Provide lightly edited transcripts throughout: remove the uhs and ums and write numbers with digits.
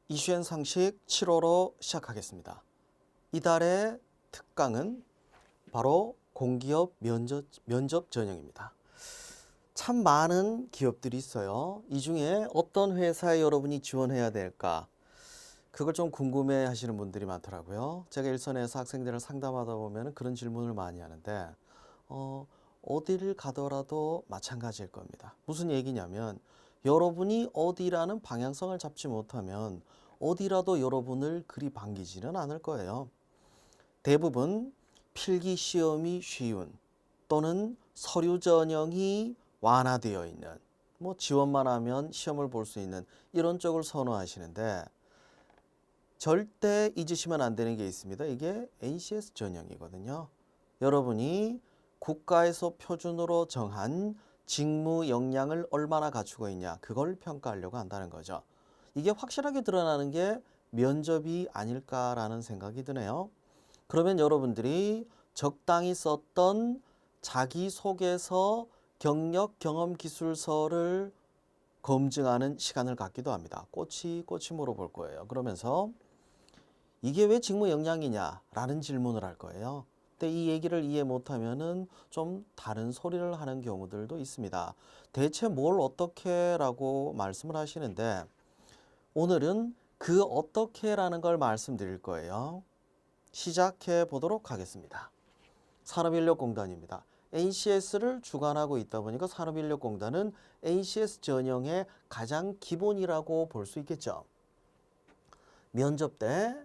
이슈앤 상식 7호로 시작하겠습니다. 이달의 특강은 바로 공기업 면접 전형입니다. 참 많은 기업들이 있어요. 이 중에 어떤 회사에 여러분이 지원해야 될까? 그걸 좀 궁금해 하시는 분들이 많더라고요. 제가 일선에서 학생들을 상담하다 보면 그런 질문을 많이 하는데 어디를 가더라도 마찬가지일 겁니다. 무슨 얘기냐면 여러분이 어디라는 방향성을 잡지 못하면 어디라도 여러분을 그리 반기지는 않을 거예요. 대부분 필기 시험이 쉬운 또는 서류 전형이 완화되어 있는 지원만 하면 시험을 볼 수 있는 이런 쪽을 선호하시는데 절대 잊으시면 안 되는 게 있습니다. 이게 NCS 전형이거든요. 여러분이 국가에서 표준으로 정한 직무 역량을 얼마나 갖추고 있냐 그걸 평가하려고 한다는 거죠. 이게 확실하게 드러나는 게 면접이 아닐까라는 생각이 드네요. 그러면 여러분들이 적당히 썼던 자기소개서, 경력, 경험, 기술서를 검증하는 시간을 갖기도 합니다. 꼬치꼬치 물어볼 거예요. 그러면서 이게 왜 직무 역량이냐라는 질문을 할 거예요. 근데 이 얘기를 이해 못하면은 좀 다른 소리를 하는 경우들도 있습니다. 대체 뭘 어떻게라고 말씀을 하시는데 오늘은 그 어떻게라는 걸 말씀드릴 거예요. 시작해 보도록 하겠습니다. 산업인력공단입니다. NCS를 주관하고 있다 보니까 산업인력공단은 NCS 전형의 가장 기본이라고 볼 수 있겠죠. 면접 때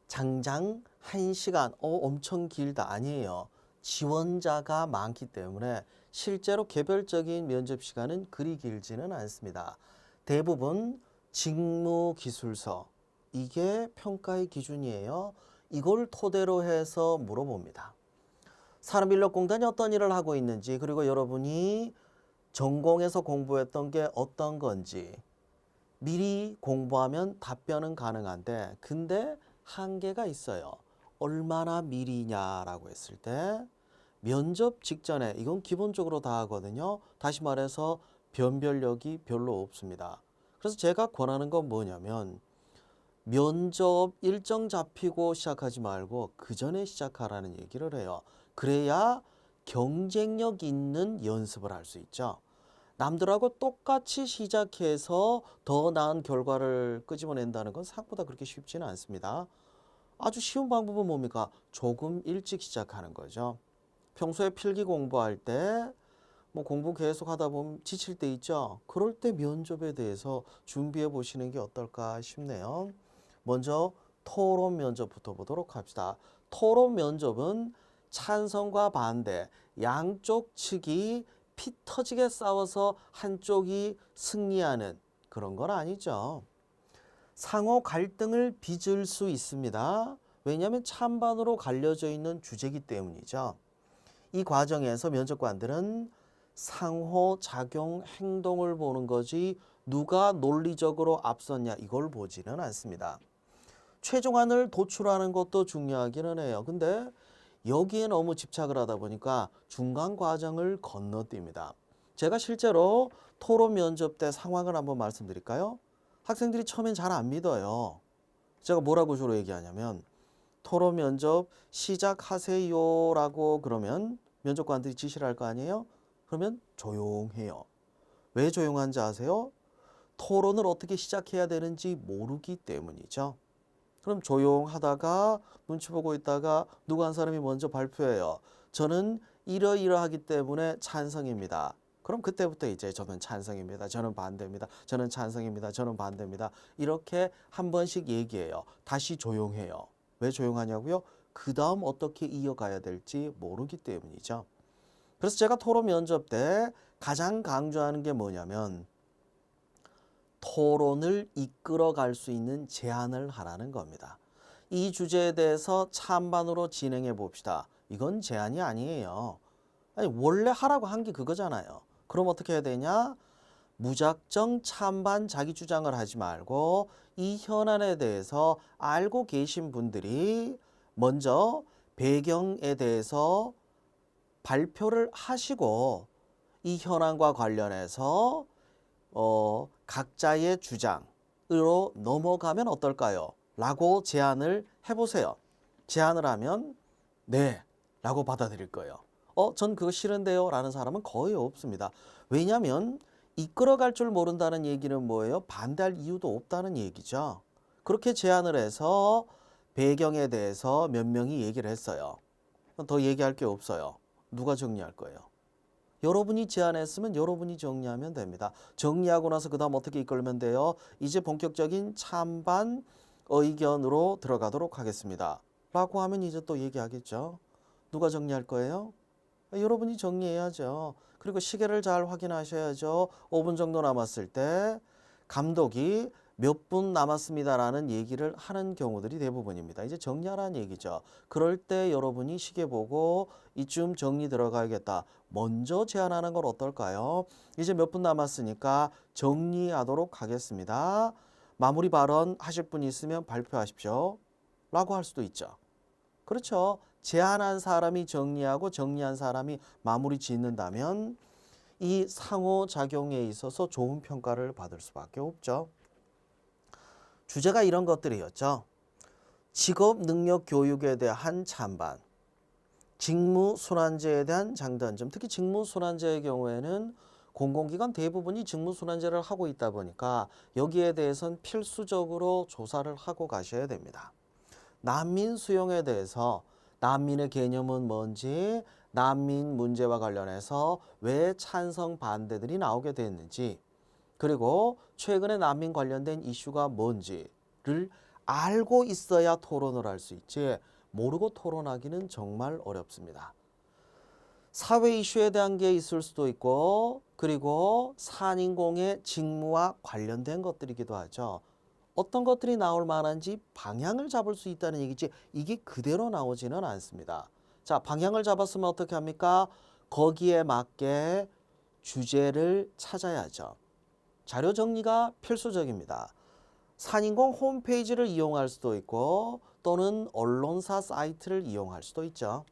장장 1시간, 엄청 길다 아니에요. 지원자가 많기 때문에 실제로 개별적인 면접 시간은 그리 길지는 않습니다. 대부분 직무기술서, 이게 평가의 기준이에요. 이걸 토대로 해서 물어봅니다. 산업인력공단이 어떤 일을 하고 있는지, 그리고 여러분이 전공에서 공부했던 게 어떤 건지 미리 공부하면 답변은 가능한데 근데 한계가 있어요. 얼마나 미리냐라고 했을 때 면접 직전에 이건 기본적으로 다 하거든요. 다시 말해서 변별력이 별로 없습니다. 그래서 제가 권하는 건 뭐냐면 면접 일정 잡히고 시작하지 말고 그 전에 시작하라는 얘기를 해요. 그래야 경쟁력 있는 연습을 할 수 있죠. 남들하고 똑같이 시작해서 더 나은 결과를 끄집어낸다는 건 생각보다 그렇게 쉽지는 않습니다. 아주 쉬운 방법은 뭡니까? 조금 일찍 시작하는 거죠. 평소에 필기 공부할 때 공부 계속 하다 보면 지칠 때 있죠. 그럴 때 면접에 대해서 준비해 보시는 게 어떨까 싶네요. 먼저 토론 면접부터 보도록 합시다. 토론 면접은 찬성과 반대 양쪽 측이 피 터지게 싸워서 한쪽이 승리하는 그런 건 아니죠. 상호 갈등을 빚을 수 있습니다. 왜냐하면 찬반으로 갈려져 있는 주제이기 때문이죠. 이 과정에서 면접관들은 상호작용 행동을 보는 거지 누가 논리적으로 앞섰냐 이걸 보지는 않습니다. 최종안을 도출하는 것도 중요하기는 해요. 근데 여기에 너무 집착을 하다 보니까 중간 과정을 건너뜁니다. 제가 실제로 토론 면접 때 상황을 한번 말씀드릴까요? 학생들이 처음엔 잘 안 믿어요. 제가 뭐라고 주로 얘기하냐면 토론 면접 시작하세요라고 그러면 면접관들이 지시를 할 거 아니에요? 그러면 조용해요. 왜 조용한지 아세요? 토론을 어떻게 시작해야 되는지 모르기 때문이죠. 그럼 조용하다가 눈치 보고 있다가 누구 한 사람이 먼저 발표해요. 저는 이러이러하기 때문에 찬성입니다. 그럼 그때부터 이제 저는 찬성입니다. 저는 반대입니다. 저는 찬성입니다. 저는 반대입니다. 이렇게 한 번씩 얘기해요. 다시 조용해요. 왜 조용하냐고요? 그 다음 어떻게 이어가야 될지 모르기 때문이죠. 그래서 제가 토론 면접 때 가장 강조하는 게 뭐냐면 토론을 이끌어갈 수 있는 제안을 하라는 겁니다. 이 주제에 대해서 찬반으로 진행해 봅시다. 이건 제안이 아니에요. 아니, 원래 하라고 한 게 그거잖아요. 그럼 어떻게 해야 되냐? 무작정 찬반 자기 주장을 하지 말고 이 현안에 대해서 알고 계신 분들이 먼저 배경에 대해서 발표를 하시고 이 현안과 관련해서 각자의 주장, 으로 넘어가면 어떨까요? 라고 제안을 해보세요. 제안을 하면 네 라고 받아들일 거예요. 전 그거 싫은데요 라는 사람은 거의 없습니다. 왜냐하면 이끌어갈 줄 모른다는 얘기는 뭐예요? 반대할 이유도 없다는 얘기죠. 그렇게 제안을 해서 배경에 대해서 몇 명이 얘기를 했어요. 더 얘기할 게 없어요. 누가 정리할 거예요? 여러분이 제안했으면 여러분이 정리하면 됩니다. 정리하고 나서 그 다음 어떻게 이끌면 돼요? 이제 본격적인 찬반 의견으로 들어가도록 하겠습니다. 라고 하면 이제 또 얘기하겠죠. 누가 정리할 거예요? 여러분이 정리해야죠. 그리고 시계를 잘 확인하셔야죠. 5분 정도 남았을 때 감독이 몇 분 남았습니다라는 얘기를 하는 경우들이 대부분입니다. 이제 정리하라는 얘기죠. 그럴 때 여러분이 시계 보고 이쯤 정리 들어가야겠다. 먼저 제안하는 건 어떨까요? 이제 몇 분 남았으니까 정리하도록 하겠습니다. 마무리 발언 하실 분 있으면 발표하십시오. 라고 할 수도 있죠. 그렇죠. 제안한 사람이 정리하고 정리한 사람이 마무리 짓는다면 이 상호작용에 있어서 좋은 평가를 받을 수밖에 없죠. 주제가 이런 것들이었죠. 직업 능력 교육에 대한 찬반, 직무 순환제에 대한 장단점, 특히 직무 순환제의 경우에는 공공기관 대부분이 직무 순환제를 하고 있다 보니까 여기에 대해서는 필수적으로 조사를 하고 가셔야 됩니다. 난민 수용에 대해서 난민의 개념은 뭔지, 난민 문제와 관련해서 왜 찬성 반대들이 나오게 됐는지, 그리고 최근에 난민 관련된 이슈가 뭔지를 알고 있어야 토론을 할 수 있지 모르고 토론하기는 정말 어렵습니다. 사회 이슈에 대한 게 있을 수도 있고 그리고 산인공의 직무와 관련된 것들이기도 하죠. 어떤 것들이 나올 만한지 방향을 잡을 수 있다는 얘기지 이게 그대로 나오지는 않습니다. 자, 방향을 잡았으면 어떻게 합니까? 거기에 맞게 주제를 찾아야죠. 자료 정리가 필수적입니다. 산인공 홈페이지를 이용할 수도 있고 또는 언론사 사이트를 이용할 수도 있죠.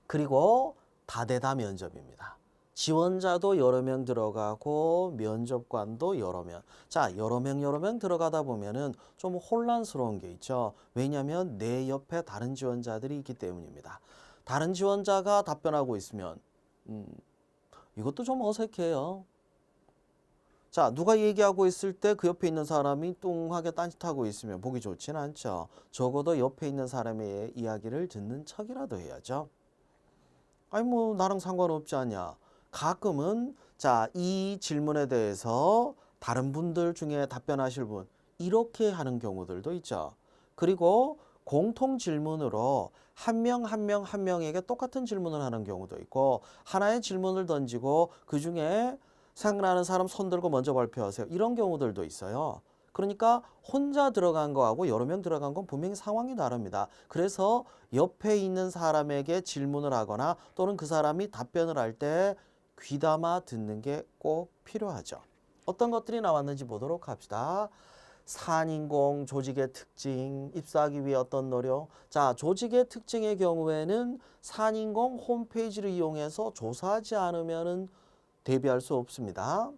그리고 다대다 면접입니다. 지원자도 여러 명 들어가고 면접관도 여러 명. 자, 여러 명 들어가다 보면은 좀 혼란스러운 게 있죠. 왜냐하면 내 옆에 다른 지원자들이 있기 때문입니다. 다른 지원자가 답변하고 있으면 이것도 좀 어색해요. 자, 누가 얘기하고 있을 때 그 옆에 있는 사람이 뚱하게 딴짓하고 있으면 보기 좋지는 않죠. 적어도 옆에 있는 사람의 이야기를 듣는 척이라도 해야죠. 아니 뭐 나랑 상관없지 않냐. 가끔은 자, 이 질문에 대해서 다른 분들 중에 답변하실 분 이렇게 하는 경우들도 있죠. 그리고 공통 질문으로 한 명에게 똑같은 질문을 하는 경우도 있고 하나의 질문을 던지고 그중에 생각나는 사람 손 들고 먼저 발표하세요. 이런 경우들도 있어요. 그러니까 혼자 들어간 거하고 여러 명 들어간 건 분명히 상황이 다릅니다. 그래서 옆에 있는 사람에게 질문을 하거나 또는 그 사람이 답변을 할 때 귀담아 듣는 게 꼭 필요하죠. 어떤 것들이 나왔는지 보도록 합시다. 산인공 조직의 특징, 입사하기 위해 어떤 노력. 자, 조직의 특징의 경우에는 산인공 홈페이지를 이용해서 조사하지 않으면은 대비할 수 없습니다.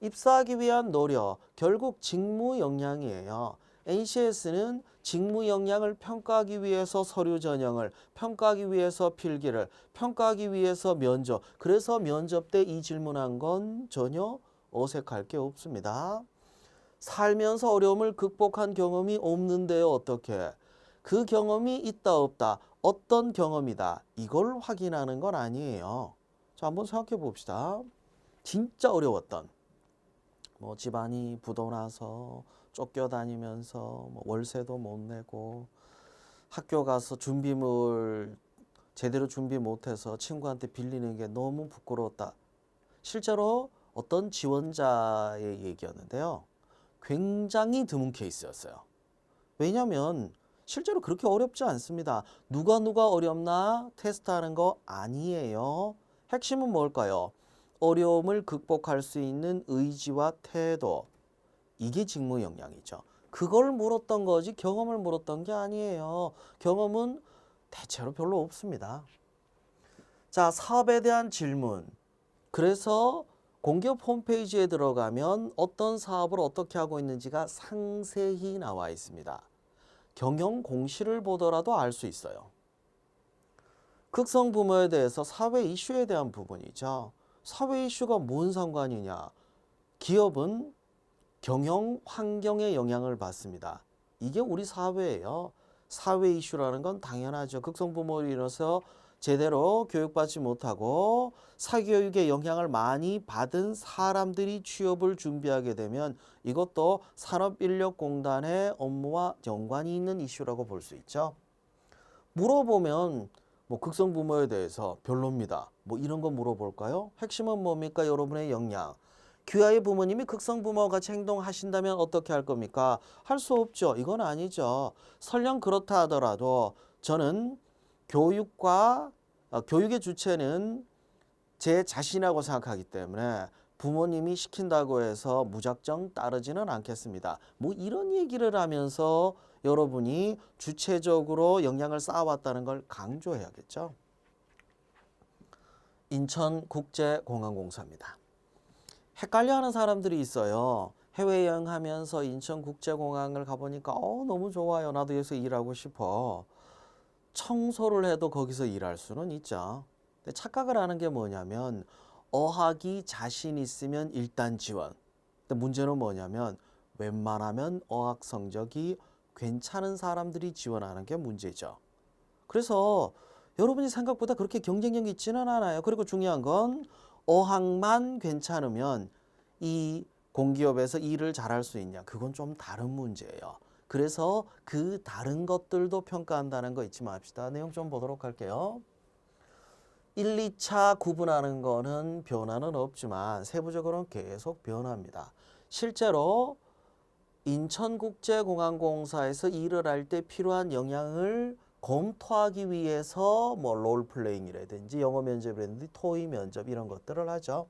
입사하기 위한 노력, 결국 직무 역량이에요. NCS는 직무 역량을 평가하기 위해서 서류 전형을, 평가하기 위해서 필기를, 평가하기 위해서 면접. 그래서 면접 때 이 질문한 건 전혀 어색할 게 없습니다. 살면서 어려움을 극복한 경험이 없는데요. 어떻게? 그 경험이 있다 없다. 어떤 경험이다. 이걸 확인하는 건 아니에요. 자, 한번 생각해 봅시다. 진짜 어려웠던 뭐 집안이 부도나서 쫓겨다니면서 뭐 월세도 못 내고 학교 가서 준비물 제대로 준비 못해서 친구한테 빌리는 게 너무 부끄러웠다. 실제로 어떤 지원자의 얘기였는데요. 굉장히 드문 케이스였어요. 왜냐하면 실제로 그렇게 어렵지 않습니다. 누가 어렵나 테스트하는 거 아니에요. 핵심은 뭘까요? 어려움을 극복할 수 있는 의지와 태도. 이게 직무 역량이죠. 그걸 물었던 거지 경험을 물었던 게 아니에요. 경험은 대체로 별로 없습니다. 자, 사업에 대한 질문. 그래서 공기업 홈페이지에 들어가면 어떤 사업을 어떻게 하고 있는지가 상세히 나와 있습니다. 경영 공시를 보더라도 알 수 있어요. 극성 부모에 대해서 사회 이슈에 대한 부분이죠. 사회 이슈가 뭔 상관이냐? 기업은 경영 환경에 영향을 받습니다. 이게 우리 사회예요. 사회 이슈라는 건 당연하죠. 극성 부모로 인해서 제대로 교육받지 못하고 사교육에 영향을 많이 받은 사람들이 취업을 준비하게 되면 이것도 산업인력공단의 업무와 연관이 있는 이슈라고 볼 수 있죠. 물어보면 뭐 극성 부모에 대해서 별로입니다. 뭐 이런 거 물어볼까요? 핵심은 뭡니까? 여러분의 역량. 귀하의 부모님이 극성 부모와 같이 행동하신다면 어떻게 할 겁니까? 할 수 없죠. 이건 아니죠. 설령 그렇다 하더라도 저는 교육의 주체는 제 자신이라고 생각하기 때문에 부모님이 시킨다고 해서 무작정 따르지는 않겠습니다. 뭐 이런 얘기를 하면서 여러분이 주체적으로 역량을 쌓아왔다는 걸 강조해야겠죠. 인천국제공항공사입니다. 헷갈려하는 사람들이 있어요. 해외여행하면서 인천국제공항을 가보니까 너무 좋아요. 나도 여기서 일하고 싶어. 청소를 해도 거기서 일할 수는 있죠. 근데 착각을 하는 게 뭐냐면 어학이 자신 있으면 일단 지원. 근데 문제는 뭐냐면 웬만하면 어학 성적이 괜찮은 사람들이 지원하는 게 문제죠. 그래서 여러분이 생각보다 그렇게 경쟁력이 있지는 않아요. 그리고 중요한 건 어학만 괜찮으면 이 공기업에서 일을 잘할 수 있냐? 그건 좀 다른 문제예요. 그래서 그 다른 것들도 평가한다는 거 잊지 맙시다. 내용 좀 보도록 할게요. 1, 2차 구분하는 거는 변화는 없지만 세부적으로는 계속 변합니다. 실제로 인천국제공항공사에서 일을 할 때 필요한 역량을 검토하기 위해서 뭐 롤플레잉이라든지 영어 면접이라든지 토의 면접 이런 것들을 하죠.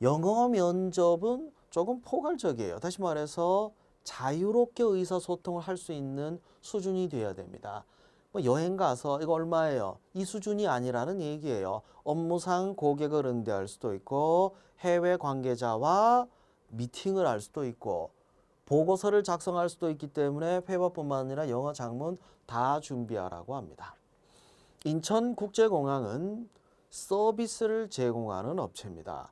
영어 면접은 조금 포괄적이에요. 다시 말해서 자유롭게 의사소통을 할 수 있는 수준이 돼야 됩니다. 뭐 여행 가서 이거 얼마예요? 이 수준이 아니라는 얘기예요. 업무상 고객을 응대할 수도 있고 해외 관계자와 미팅을 할 수도 있고 보고서를 작성할 수도 있기 때문에 회화뿐만 아니라 영어 장문 다 준비하라고 합니다. 인천국제공항은 서비스를 제공하는 업체입니다.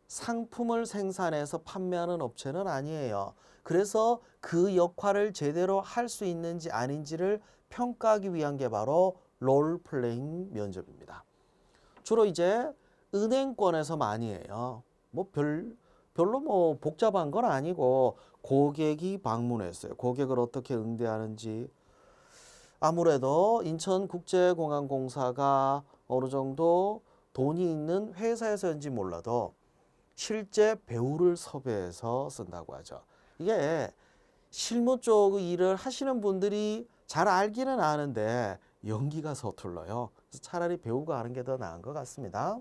상품을 생산해서 판매하는 업체는 아니에요. 그래서 그 역할을 제대로 할 수 있는지 아닌지를 평가하기 위한 게 바로 롤플레잉 면접입니다. 주로 이제 은행권에서 많이 해요. 뭐 별로 뭐 복잡한 건 아니고 고객이 방문했어요. 고객을 어떻게 응대하는지. 아무래도 인천국제공항공사가 어느 정도 돈이 있는 회사에서인지 몰라도 실제 배우를 섭외해서 쓴다고 하죠. 이게 실무 쪽 일을 하시는 분들이 잘 알기는 아는데 연기가 서툴러요. 그래서 차라리 배우가 하는 게 더 나은 것 같습니다.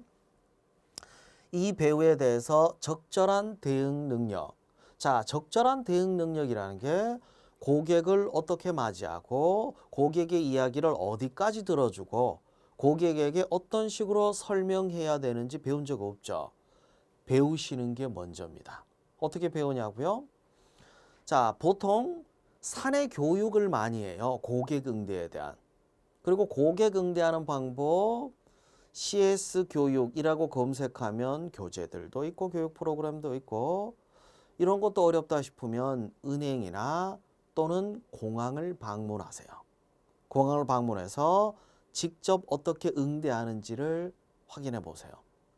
이 배우에 대해서 적절한 대응 능력. 자, 적절한 대응 능력이라는 게 고객을 어떻게 맞이하고 고객의 이야기를 어디까지 들어주고 고객에게 어떤 식으로 설명해야 되는지 배운 적 없죠. 배우시는 게 먼저입니다. 어떻게 배우냐고요? 자, 보통 사내 교육을 많이 해요. 고객 응대에 대한. 그리고 고객 응대하는 방법 CS 교육이라고 검색하면 교재들도 있고 교육 프로그램도 있고 이런 것도 어렵다 싶으면 은행이나 또는 공항을 방문하세요. 공항을 방문해서 직접 어떻게 응대하는지를 확인해 보세요.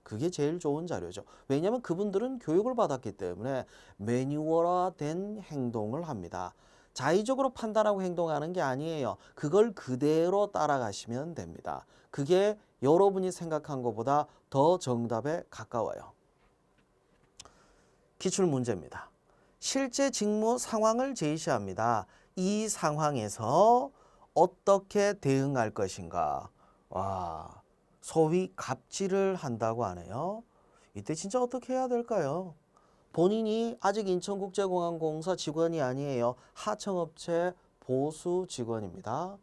그게 제일 좋은 자료죠. 왜냐하면 그분들은 교육을 받았기 때문에 매뉴얼화된 행동을 합니다. 자의적으로 판단하고 행동하는 게 아니에요. 그걸 그대로 따라가시면 됩니다. 그게 여러분이 생각한 것보다 더 정답에 가까워요. 기출문제입니다. 실제 직무 상황을 제시합니다. 이 상황에서 어떻게 대응할 것인가? 와, 소위 갑질을 한다고 하네요. 이때 진짜 어떻게 해야 될까요? 본인이 아직 인천국제공항공사 직원이 아니에요. 하청업체 보수 직원입니다.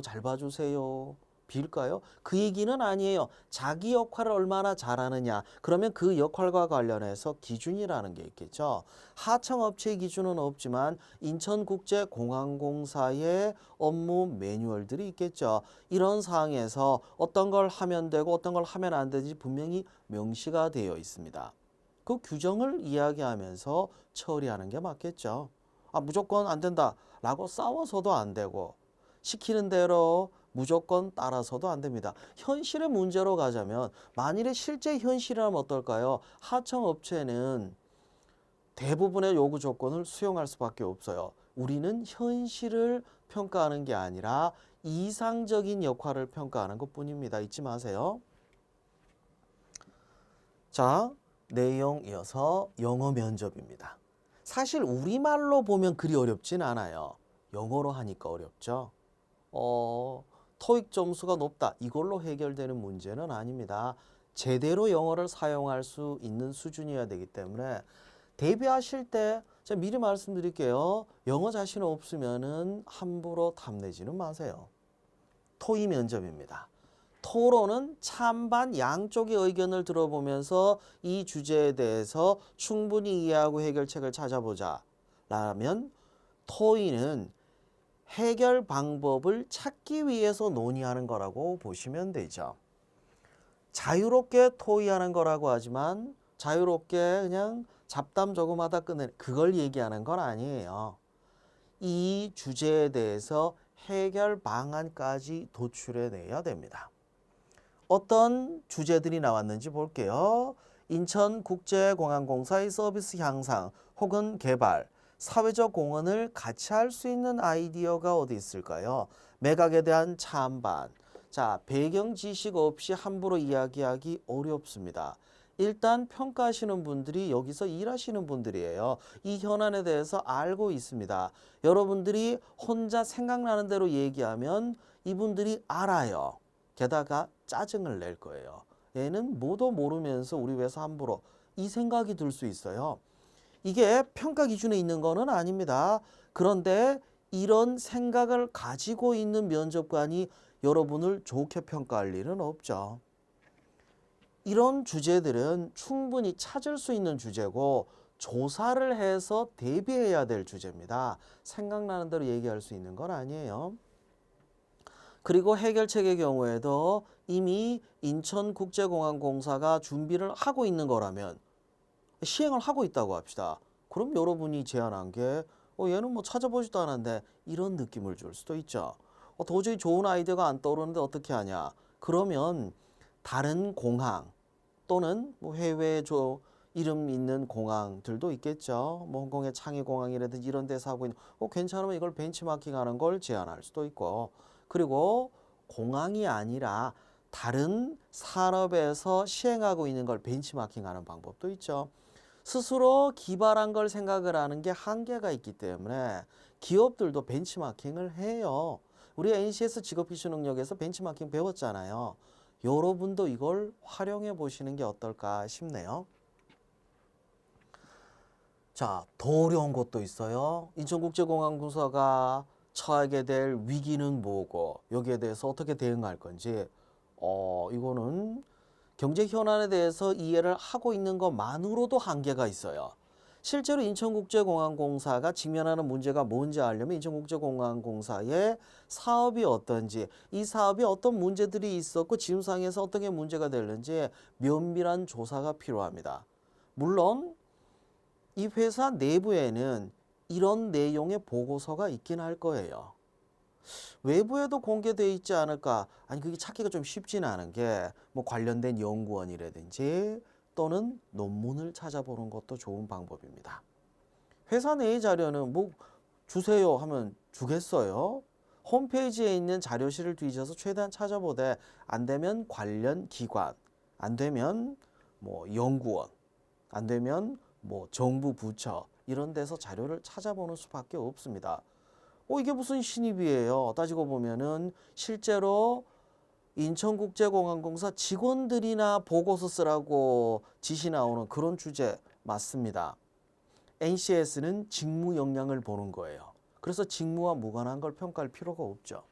잘 봐주세요. 빌까요? 그 얘기는 아니에요. 자기 역할을 얼마나 잘하느냐. 그러면 그 역할과 관련해서 기준이라는 게 있겠죠. 하청업체의 기준은 없지만 인천국제공항공사의 업무 매뉴얼들이 있겠죠. 이런 사항에서 어떤 걸 하면 되고 어떤 걸 하면 안 되는지 분명히 명시가 되어 있습니다. 그 규정을 이야기하면서 처리하는 게 맞겠죠. 아, 무조건 안 된다라고 싸워서도 안 되고 시키는 대로 무조건 따라서도 안 됩니다. 현실의 문제로 가자면 만일에 실제 현실이라면 어떨까요? 하청업체는 대부분의 요구 조건을 수용할 수밖에 없어요. 우리는 현실을 평가하는 게 아니라 이상적인 역할을 평가하는 것뿐입니다. 잊지 마세요. 자, 내용 이어서 영어 면접입니다. 사실 우리말로 보면 그리 어렵진 않아요. 영어로 하니까 어렵죠. 토익 점수가 높다. 이걸로 해결되는 문제는 아닙니다. 제대로 영어를 사용할 수 있는 수준이어야 되기 때문에 대비하실 때 제가 미리 말씀드릴게요. 영어 자신 없으면은 함부로 탐내지는 마세요. 토의 면접입니다. 토론은 찬반 양쪽의 의견을 들어보면서 이 주제에 대해서 충분히 이해하고 해결책을 찾아보자 라면 토의는 해결 방법을 찾기 위해서 논의하는 거라고 보시면 되죠. 자유롭게 토의하는 거라고 하지만 자유롭게 그냥 잡담 조금 하다 끝내는 그걸 얘기하는 건 아니에요. 이 주제에 대해서 해결 방안까지 도출해내야 됩니다. 어떤 주제들이 나왔는지 볼게요. 인천국제공항공사의 서비스 향상 혹은 개발, 사회적 공헌을 같이 할 수 있는 아이디어가 어디 있을까요? 매각에 대한 찬반. 자, 배경 지식 없이 함부로 이야기하기 어렵습니다. 일단 평가하시는 분들이 여기서 일하시는 분들이에요. 이 현안에 대해서 알고 있습니다. 여러분들이 혼자 생각나는 대로 얘기하면 이분들이 알아요. 게다가 짜증을 낼 거예요. 얘는 뭐도 모르면서 우리 회사 함부로 이 생각이 들 수 있어요. 이게 평가 기준에 있는 거는 아닙니다. 그런데 이런 생각을 가지고 있는 면접관이 여러분을 좋게 평가할 일은 없죠. 이런 주제들은 충분히 찾을 수 있는 주제고 조사를 해서 대비해야 될 주제입니다. 생각나는 대로 얘기할 수 있는 건 아니에요. 그리고 해결책의 경우에도 이미 인천국제공항공사가 준비를 하고 있는 거라면 시행을 하고 있다고 합시다. 그럼 여러분이 제안한 게 얘는 뭐 찾아보지도 않았는데 이런 느낌을 줄 수도 있죠. 도저히 좋은 아이디어가 안 떠오르는데 어떻게 하냐. 그러면 다른 공항 또는 뭐 해외 이름 있는 공항들도 있겠죠. 뭐 홍콩의 창의공항이라든지 이런 데서 하고 있는 괜찮으면 이걸 벤치마킹하는 걸 제안할 수도 있고 그리고 공항이 아니라 다른 산업에서 시행하고 있는 걸 벤치마킹하는 방법도 있죠. 스스로 기발한 걸 생각을 하는 게 한계가 있기 때문에 기업들도 벤치마킹을 해요. 우리 NCS 직업기술 능력에서 벤치마킹 배웠잖아요. 여러분도 이걸 활용해 보시는 게 어떨까 싶네요. 자, 더 어려운 것도 있어요. 인천국제공항공사가 처하게 될 위기는 뭐고 여기에 대해서 어떻게 대응할 건지 이거는 경제 현안에 대해서 이해를 하고 있는 것만으로도 한계가 있어요. 실제로 인천국제공항공사가 직면하는 문제가 뭔지 알려면 인천국제공항공사의 사업이 어떤지 이 사업이 어떤 문제들이 있었고 지금 상황에서 어떻게 문제가 되는지 면밀한 조사가 필요합니다. 물론 이 회사 내부에는 이런 내용의 보고서가 있긴 할 거예요. 외부에도 공개되어 있지 않을까? 아니 그게 찾기가 좀 쉽지는 않은 게 뭐 관련된 연구원이라든지 또는 논문을 찾아보는 것도 좋은 방법입니다. 회사 내의 자료는 뭐 주세요 하면 주겠어요. 홈페이지에 있는 자료실을 뒤져서 최대한 찾아보되 안 되면 관련 기관, 안 되면 뭐 연구원, 안 되면 뭐 정부 부처 이런 데서 자료를 찾아보는 수밖에 없습니다. 이게 무슨 신입이에요. 따지고 보면은 실제로 인천국제공항공사 직원들이나 보고서 쓰라고 지시 나오는 그런 주제 맞습니다. NCS는 직무 역량을 보는 거예요. 그래서 직무와 무관한 걸 평가할 필요가 없죠.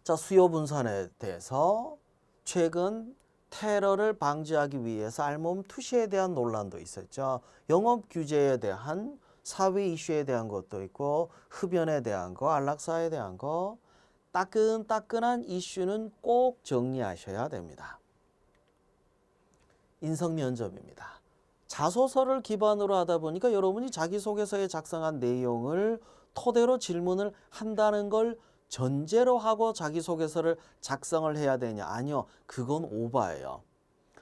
자, 수요 분산에 대해서 최근 테러를 방지하기 위해서 알몸 투시에 대한 논란도 있었죠. 영업 규제에 대한 사회 이슈에 대한 것도 있고 흡연에 대한 거, 안락사에 대한 거 따끈따끈한 이슈는 꼭 정리하셔야 됩니다. 인성 면접입니다. 자소서를 기반으로 하다 보니까 여러분이 자기소개서에 작성한 내용을 토대로 질문을 한다는 걸 전제로 하고 자기소개서를 작성을 해야 되냐? 아니요. 그건 오바예요.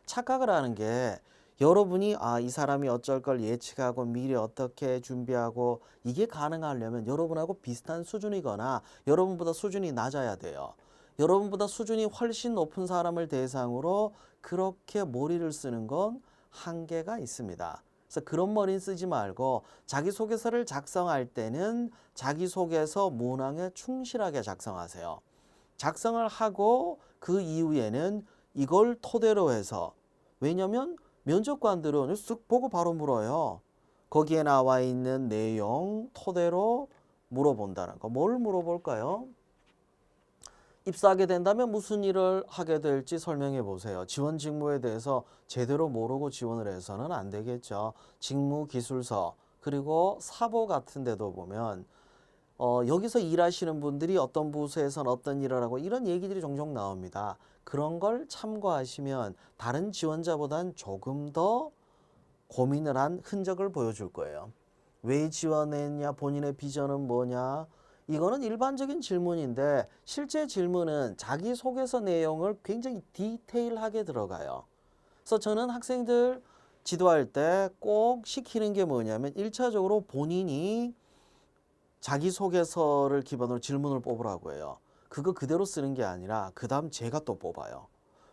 착각을 하는 게 여러분이 이 사람이 어쩔 걸 예측하고 미리 어떻게 준비하고 이게 가능하려면 여러분하고 비슷한 수준이거나 여러분보다 수준이 낮아야 돼요. 여러분보다 수준이 훨씬 높은 사람을 대상으로 그렇게 머리를 쓰는 건 한계가 있습니다. 그래서 그런 머리 쓰지 말고 자기소개서를 작성할 때는 자기소개서 문항에 충실하게 작성하세요. 작성을 하고 그 이후에는 이걸 토대로 해서 왜냐면 면접관들은 쓱 보고 바로 물어요. 거기에 나와 있는 내용 토대로 물어본다는 거. 뭘 물어볼까요? 입사하게 된다면 무슨 일을 하게 될지 설명해 보세요. 지원 직무에 대해서 제대로 모르고 지원을 해서는 안 되겠죠. 직무 기술서 그리고 사보 같은 데도 보면 여기서 일하시는 분들이 어떤 부서에선 어떤 일을 하고 이런 얘기들이 종종 나옵니다. 그런 걸 참고하시면 다른 지원자보다는 조금 더 고민을 한 흔적을 보여줄 거예요. 왜 지원했냐? 본인의 비전은 뭐냐? 이거는 일반적인 질문인데 실제 질문은 자기소개서 내용을 굉장히 디테일하게 들어가요. 그래서 저는 학생들 지도할 때 꼭 시키는 게 뭐냐면 1차적으로 본인이 자기소개서를 기반으로 질문을 뽑으라고 해요. 그거 그대로 쓰는 게 아니라 그 다음 제가 또 뽑아요.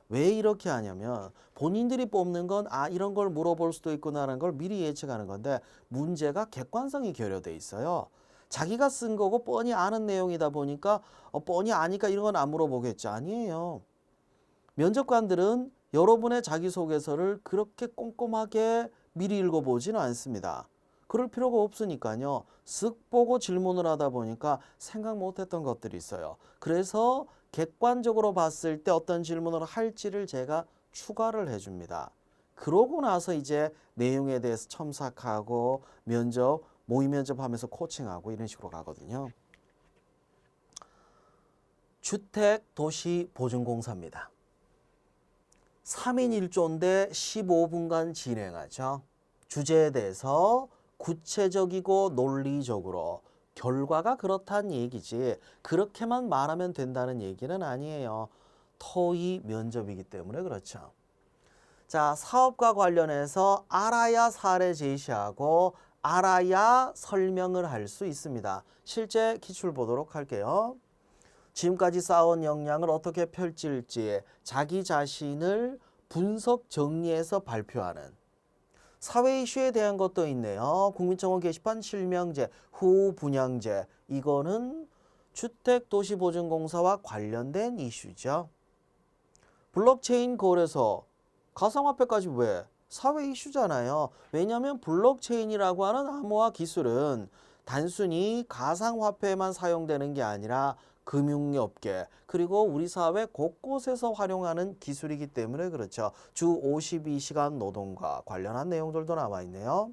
왜 이렇게 하냐면 본인들이 뽑는 건 이런 걸 물어볼 수도 있구나라는 걸 미리 예측하는 건데 문제가 객관성이 결여돼 있어요. 자기가 쓴 거고 뻔히 아는 내용이다 보니까 뻔히 아니까 이런 건 안 물어보겠죠. 아니에요. 면접관들은 여러분의 자기소개서를 그렇게 꼼꼼하게 미리 읽어보지는 않습니다. 그럴 필요가 없으니까요. 쓱 보고 질문을 하다 보니까 생각 못했던 것들이 있어요. 그래서 객관적으로 봤을 때 어떤 질문을 할지를 제가 추가를 해줍니다. 그러고 나서 이제 내용에 대해서 첨삭하고 모의 면접하면서 코칭하고 이런 식으로 가거든요. 주택도시보증공사입니다. 3인 1조인데 15분간 진행하죠. 주제에 대해서 구체적이고 논리적으로 결과가 그렇다는 얘기지 그렇게만 말하면 된다는 얘기는 아니에요. 토의 면접이기 때문에 그렇죠. 자, 사업과 관련해서 알아야 사례 제시하고 알아야 설명을 할 수 있습니다. 실제 기출 보도록 할게요. 지금까지 쌓아온 역량을 어떻게 펼칠지 자기 자신을 분석 정리해서 발표하는 사회 이슈에 대한 것도 있네요. 국민청원 게시판 실명제, 후분양제 이거는 주택도시보증공사와 관련된 이슈죠. 블록체인 거래소, 가상화폐까지 왜? 사회 이슈잖아요. 왜냐하면 블록체인이라고 하는 암호화 기술은 단순히 가상화폐에만 사용되는 게 아니라 금융업계 그리고 우리 사회 곳곳에서 활용하는 기술이기 때문에 그렇죠. 주 52시간 노동과 관련한 내용들도 나와 있네요.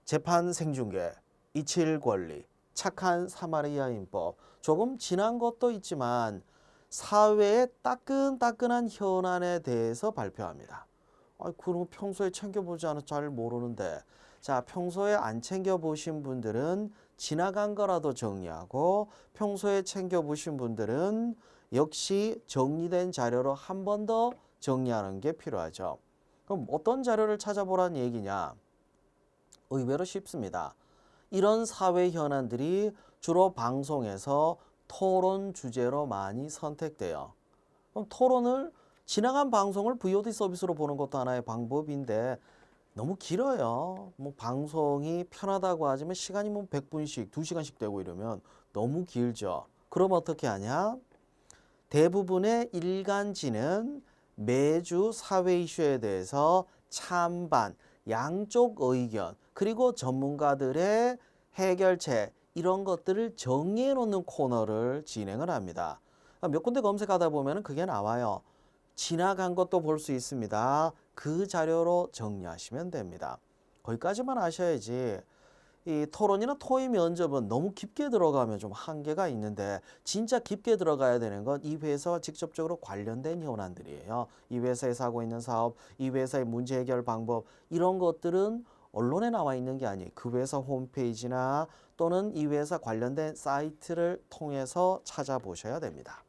재판 생중계, 이칠 권리, 착한 사마리아 인법 조금 지난 것도 있지만 사회의 따끈따끈한 현안에 대해서 발표합니다. 그럼 평소에 챙겨보지 않아 잘 모르는데 자, 평소에 안 챙겨보신 분들은 지나간 거라도 정리하고 평소에 챙겨보신 분들은 역시 정리된 자료로 한 번 더 정리하는 게 필요하죠. 그럼 어떤 자료를 찾아보라는 얘기냐? 의외로 쉽습니다. 이런 사회 현안들이 주로 방송에서 토론 주제로 많이 선택돼요. 그럼 토론을 지나간 방송을 VOD 서비스로 보는 것도 하나의 방법인데 너무 길어요. 방송이 편하다고 하지만 시간이 100분씩, 2시간씩 되고 이러면 너무 길죠. 그럼 어떻게 하냐? 대부분의 일간지는 매주 사회 이슈에 대해서 찬반, 양쪽 의견, 그리고 전문가들의 해결책 이런 것들을 정리해 놓는 코너를 진행을 합니다. 몇 군데 검색하다 보면 그게 나와요. 지나간 것도 볼 수 있습니다. 그 자료로 정리하시면 됩니다. 거기까지만 아셔야지 이 토론이나 토의 면접은 너무 깊게 들어가면 좀 한계가 있는데 진짜 깊게 들어가야 되는 건 이 회사와 직접적으로 관련된 현안들이에요. 이 회사에서 하고 있는 사업, 이 회사의 문제 해결 방법 이런 것들은 언론에 나와 있는 게 아니에요. 그 회사 홈페이지나 또는 이 회사 관련된 사이트를 통해서 찾아보셔야 됩니다.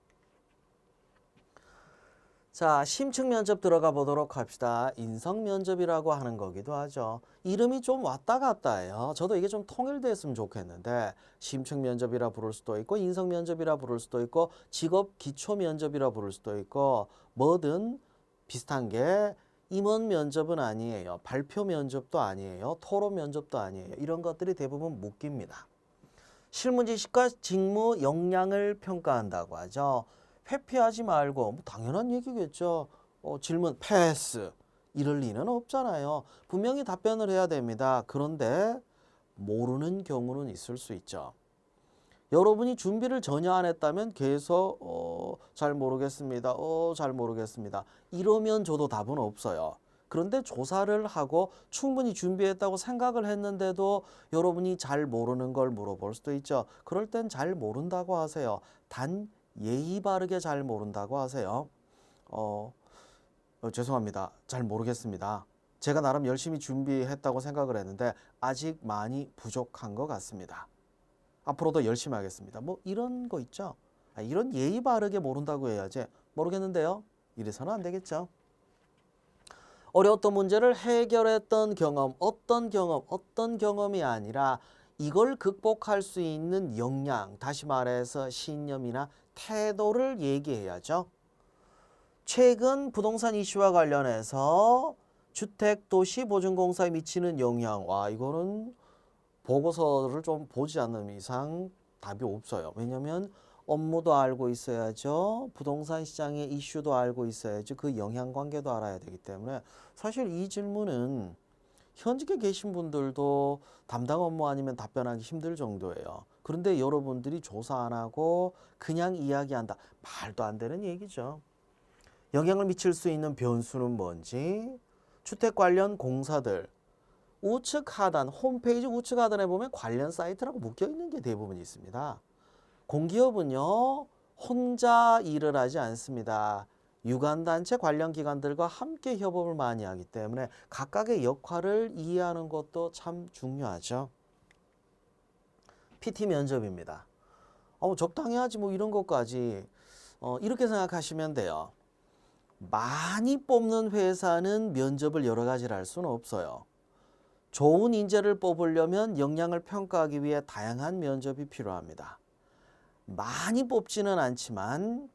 자, 심층 면접 들어가 보도록 합시다. 인성 면접이라고 하는 거기도 하죠. 이름이 좀 왔다 갔다 해요. 저도 이게 좀 통일됐으면 좋겠는데 심층 면접이라 부를 수도 있고 인성 면접이라 부를 수도 있고 직업 기초 면접이라 부를 수도 있고 뭐든 비슷한 게 임원 면접은 아니에요. 발표 면접도 아니에요. 토론 면접도 아니에요. 이런 것들이 대부분 묶입니다. 실무 지식과 직무 역량을 평가한다고 하죠. 회피하지 말고 뭐 당연한 얘기겠죠. 질문 패스 이럴 리는 없잖아요. 분명히 답변을 해야 됩니다. 그런데 모르는 경우는 있을 수 있죠. 여러분이 준비를 전혀 안 했다면 계속 잘 모르겠습니다. 잘 모르겠습니다. 이러면 저도 답은 없어요. 그런데 조사를 하고 충분히 준비했다고 생각을 했는데도 여러분이 잘 모르는 걸 물어볼 수도 있죠. 그럴 땐 잘 모른다고 하세요. 단 예의 바르게 잘 모른다고 하세요. 죄송합니다. 잘 모르겠습니다. 제가 나름 열심히 준비했다고 생각을 했는데 아직 많이 부족한 것 같습니다. 앞으로도 열심히 하겠습니다. 뭐 이런 거 있죠. 이런 예의 바르게 모른다고 해야지 모르겠는데요. 이래서는 안 되겠죠. 어려웠던 문제를 해결했던 경험, 어떤 경험이 아니라 이걸 극복할 수 있는 역량, 다시 말해서 신념이나 태도를 얘기해야죠. 최근 부동산 이슈와 관련해서 주택도시보증공사에 미치는 영향, 이거는 보고서를 좀 보지 않는 이상 답이 없어요. 왜냐하면 업무도 알고 있어야죠. 부동산 시장의 이슈도 알고 있어야죠. 그 영향관계도 알아야 되기 때문에 사실 이 질문은 현직에 계신 분들도 담당 업무 아니면 답변하기 힘들 정도예요. 그런데 여러분들이 조사 안 하고 그냥 이야기한다. 말도 안 되는 얘기죠. 영향을 미칠 수 있는 변수는 뭔지 주택 관련 공사들 우측 하단 홈페이지 우측 하단에 보면 관련 사이트라고 묶여 있는 게 대부분 있습니다. 공기업은요 혼자 일을 하지 않습니다. 유관단체 관련 기관들과 함께 협업을 많이 하기 때문에 각각의 역할을 이해하는 것도 참 중요하죠. PT 면접입니다. 적당히 하지 뭐 이런 것까지 이렇게 생각하시면 돼요. 많이 뽑는 회사는 면접을 여러 가지를 할 수는 없어요. 좋은 인재를 뽑으려면 역량을 평가하기 위해 다양한 면접이 필요합니다. 많이 뽑지는 않지만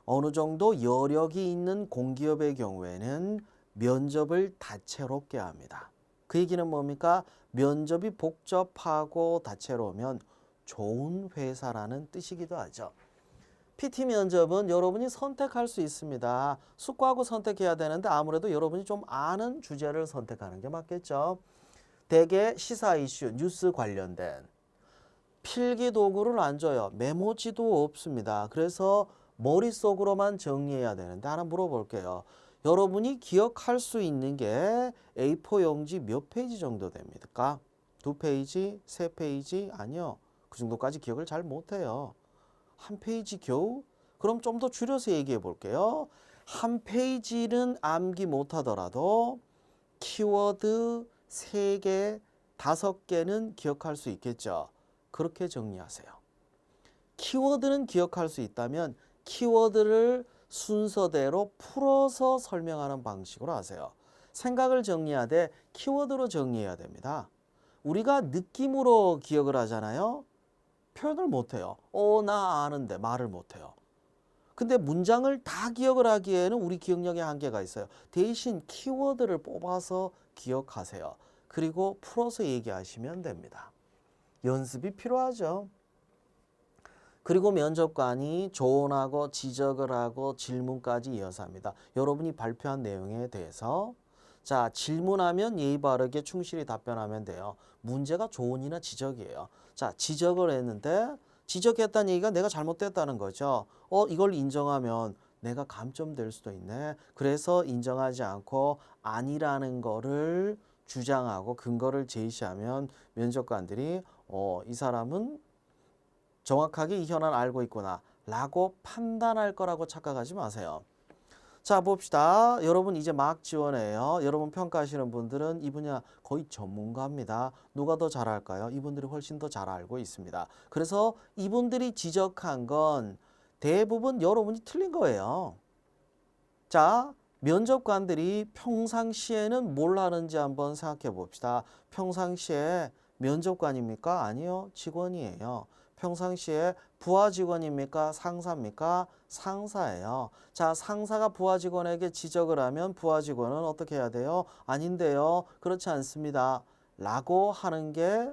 어느 정도 여력이 있는 공기업의 경우에는 면접을 다채롭게 합니다. 그 얘기는 뭡니까? 면접이 복잡하고 다채로우면 좋은 회사라는 뜻이기도 하죠. PT 면접은 여러분이 선택할 수 있습니다. 숙고하고 선택해야 되는데 아무래도 여러분이 좀 아는 주제를 선택하는 게 맞겠죠. 대개 시사 이슈, 뉴스 관련된 필기 도구를 안 줘요. 메모지도 없습니다. 그래서 머릿속으로만 정리해야 되는데 하나 물어볼게요. 여러분이 기억할 수 있는 게 A4 용지 몇 페이지 정도 됩니까? 2페이지? 3페이지? 아니요. 그 정도까지 기억을 잘 못해요. 한 페이지 겨우? 그럼 좀 더 줄여서 얘기해 볼게요. 한 페이지는 암기 못하더라도 키워드 3개, 5개는 기억할 수 있겠죠. 그렇게 정리하세요. 키워드는 기억할 수 있다면 키워드를 순서대로 풀어서 설명하는 방식으로 하세요. 생각을 정리하되 키워드로 정리해야 됩니다. 우리가 느낌으로 기억을 하잖아요. 표현을 못해요. 나 아는데 말을 못해요. 근데 문장을 다 기억을 하기에는 우리 기억력에 한계가 있어요. 대신 키워드를 뽑아서 기억하세요. 그리고 풀어서 얘기하시면 됩니다. 연습이 필요하죠. 그리고 면접관이 조언하고 지적을 하고 질문까지 이어서 합니다. 여러분이 발표한 내용에 대해서 자 질문하면 예의 바르게 충실히 답변하면 돼요. 문제가 조언이나 지적이에요. 자 지적을 했는데 지적했다는 얘기가 내가 잘못됐다는 거죠. 이걸 인정하면 내가 감점될 수도 있네. 그래서 인정하지 않고 아니라는 거를 주장하고 근거를 제시하면 면접관들이 이 사람은 정확하게 이 현안 알고 있구나 라고 판단할 거라고 착각하지 마세요. 자, 봅시다. 여러분 이제 막 지원해요. 여러분 평가하시는 분들은 이 분야 거의 전문가입니다. 누가 더 잘할까요? 이분들이 훨씬 더 잘 알고 있습니다. 그래서 이분들이 지적한 건 대부분 여러분이 틀린 거예요. 자, 면접관들이 평상시에는 뭘 하는지 한번 생각해 봅시다. 평상시에 면접관입니까? 아니요, 직원이에요. 평상시에 부하 직원입니까? 상사입니까? 상사예요. 자, 상사가 부하 직원에게 지적을 하면 부하 직원은 어떻게 해야 돼요? 아닌데요. 그렇지 않습니다. 라고 하는 게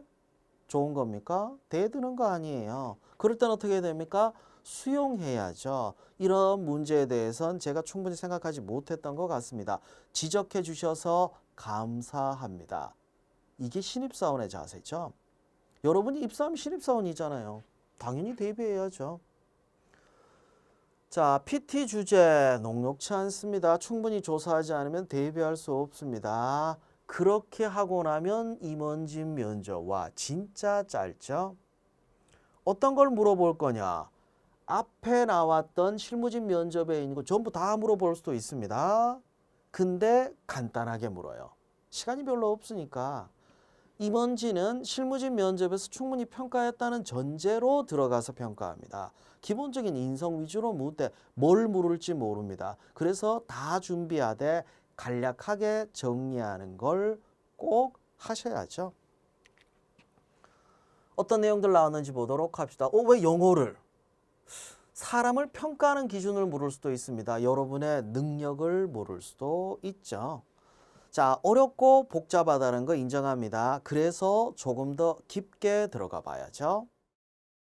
좋은 겁니까? 대드는 거 아니에요. 그럴 땐 어떻게 됩니까? 수용해야죠. 이런 문제에 대해서는 제가 충분히 생각하지 못했던 것 같습니다. 지적해 주셔서 감사합니다. 이게 신입사원의 자세죠. 여러분이 입사하면 신입사원이잖아요. 당연히 대비해야죠. 자, PT 주제 녹록치 않습니다. 충분히 조사하지 않으면 대비할 수 없습니다. 그렇게 하고 나면 임원진 면접. 와, 진짜 짧죠? 어떤 걸 물어볼 거냐? 앞에 나왔던 실무진 면접에 있는 거 전부 다 물어볼 수도 있습니다. 근데 간단하게 물어요. 시간이 별로 없으니까. 임원진은 실무진 면접에서 충분히 평가했다는 전제로 들어가서 평가합니다. 기본적인 인성 위주로 묻되 뭘 물을지 모릅니다. 그래서 다 준비하되 간략하게 정리하는 걸 꼭 하셔야죠. 어떤 내용들 나왔는지 보도록 합시다. 왜 영어를? 사람을 평가하는 기준을 물을 수도 있습니다. 여러분의 능력을 물을 수도 있죠. 자, 어렵고 복잡하다는 거 인정합니다. 그래서 조금 더 깊게 들어가 봐야죠.